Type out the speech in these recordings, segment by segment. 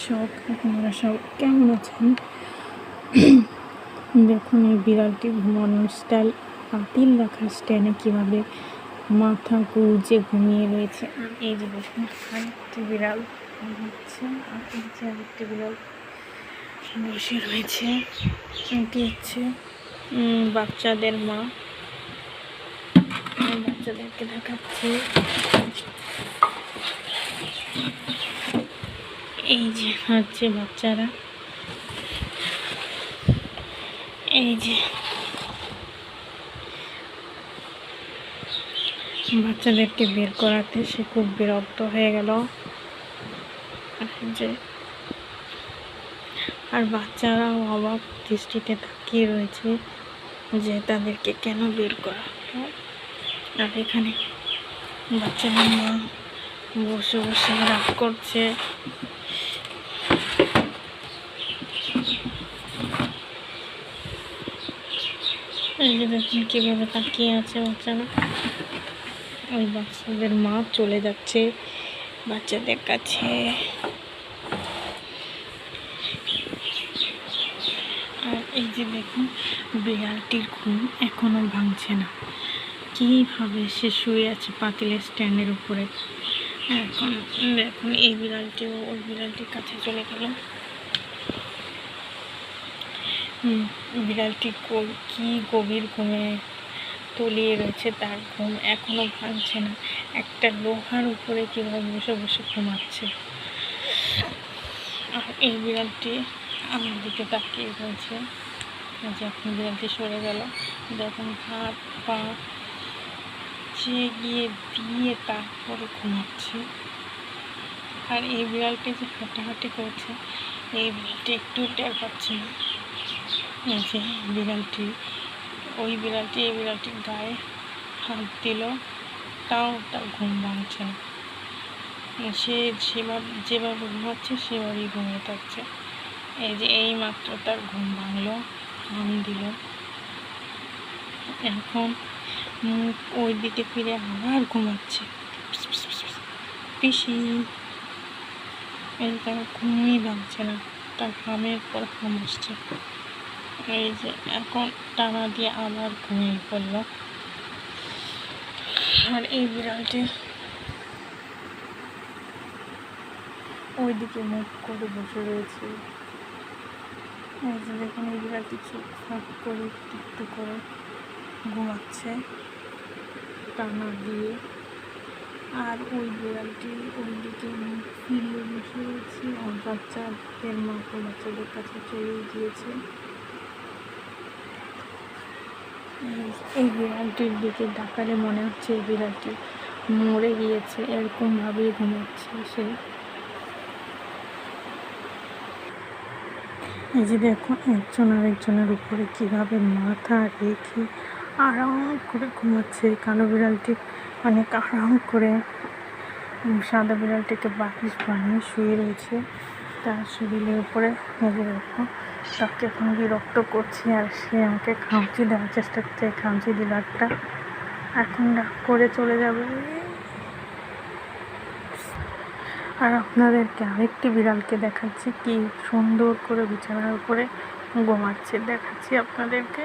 দর্শক, আপনারা সব কেমন আছেন? দেখুন এই বিড়ালটি ঘুমানোর স্টাইল, পাতিল রাখার স্ট্যান্ডে কীভাবে মাথা গুঁজে ঘুমিয়ে রয়েছে। আর এই যে দেখুন আরেকটি বিড়াল ঘুমাচ্ছে, আর এই যে আরেকটি বিড়াল বসে রয়েছে। এটি হচ্ছে বাচ্চাদের মা, বাচ্চাদেরকে দেখাচ্ছে। এই যে হচ্ছে বাচ্চারা, এই যে বাচ্চাদেরকে বের করাতে সে খুব বিরক্ত হয়ে গেল। যে আর বাচ্চারাও অবাক দৃষ্টিতে তাকিয়ে রয়েছে যে তাদেরকে কেন বের করা হলো। আর এখানে বাচ্চাদের মা বসে বসে রাগ করছে। এই যে দেখুন কীভাবে তাকিয়ে আছে বাচ্চারা। ওই বাচ্চাদের মা চলে যাচ্ছে বাচ্চাদের কাছে। আর এই যে দেখুন বিড়ালটির ঘুম এখনো ভাঙছে না, কীভাবে সে শুয়ে আছে পাতিলের স্ট্যান্ডের উপরে। এখন দেখুন এই বিড়ালটিও ওই বিড়ালটির কাছে চলে গেল। বিড়ালটি কি গভীর ঘুমে তলিয়ে রয়েছে, তার ঘুম এখনো ভাঙছে না। একটা লোহার উপরে কীভাবে বসে বসে ঘুমাচ্ছে। আর এই বিড়ালটি আমার দিকে তাকিয়ে রয়েছে। যখন বিড়ালটি সরে গেল, যখন হাত পা গিয়ে দিয়ে তারপরে ঘুমাচ্ছে। আর এই বিড়ালটি যে হাঁটাহাঁটি করছে, এই বিড়ালটি একটু টের পাচ্ছে না যে বিড়ালটি এই বিড়ালটির গায়ে হাত দিল, তাও তার ঘুম ভাঙছে না। সে যেভাবে ঘুমাচ্ছে সেভাবেই ঘুমিয়ে থাকছে। এই যে এই মাত্র তার ঘুম ভাঙলো, ঘুম দিল। এখন ওই দিকে ফিরে আবার ঘুমাচ্ছে। পিসি এই তার ঘুমই ভাঙছে না, তার ঘামের পর ঘুম আসছে। এই যে এখন টানা দিয়ে আবার ঘুমিয়ে পড়ল। আর এই বিড়ালটি ওইদিকে মুখ করে বসে রয়েছে। এই যে দেখুন এই বিড়ালটি চোখ ফাঁক করে একটু করে ঘুমাচ্ছে টানা দিয়ে। আর ওই বিড়ালটি ওইদিকে মুখ ফিরিয়ে বসে রয়েছে। আর বাচ্চাদের মা বাচ্চাদের কাছে চলে গিয়েছে। এই বিড়ালটির দিকে ডাকালে মনে হচ্ছে এই বিড়ালটি মরে গিয়েছে, এরকমভাবেই ঘুমাচ্ছে সে। এই যে দেখো একজন আরেকজনের উপরে কীভাবে মাথা রেখে আরাম করে ঘুমাচ্ছে। কালো বিড়ালটি অনেক আরাম করে সাদা বিড়ালটিকে বালিশ বানিয়ে শুয়ে রয়েছে তার শরীরের উপরে। এই যে দেখো তাকে এখন বিরক্ত করছে, আর সে আমাকে খামচি দেওয়ার চেষ্টা করছে। খামচি দিল একটা, এখন রাগ করে চলে যাবে। আর আপনাদেরকে আরেকটি বিড়ালকে দেখাচ্ছি, কি সুন্দর করে বিছানার উপরে ঘুমাচ্ছে, দেখাচ্ছি আপনাদেরকে।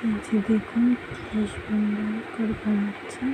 এই যে দেখুন কি সুন্দর করে ঘুমাচ্ছে।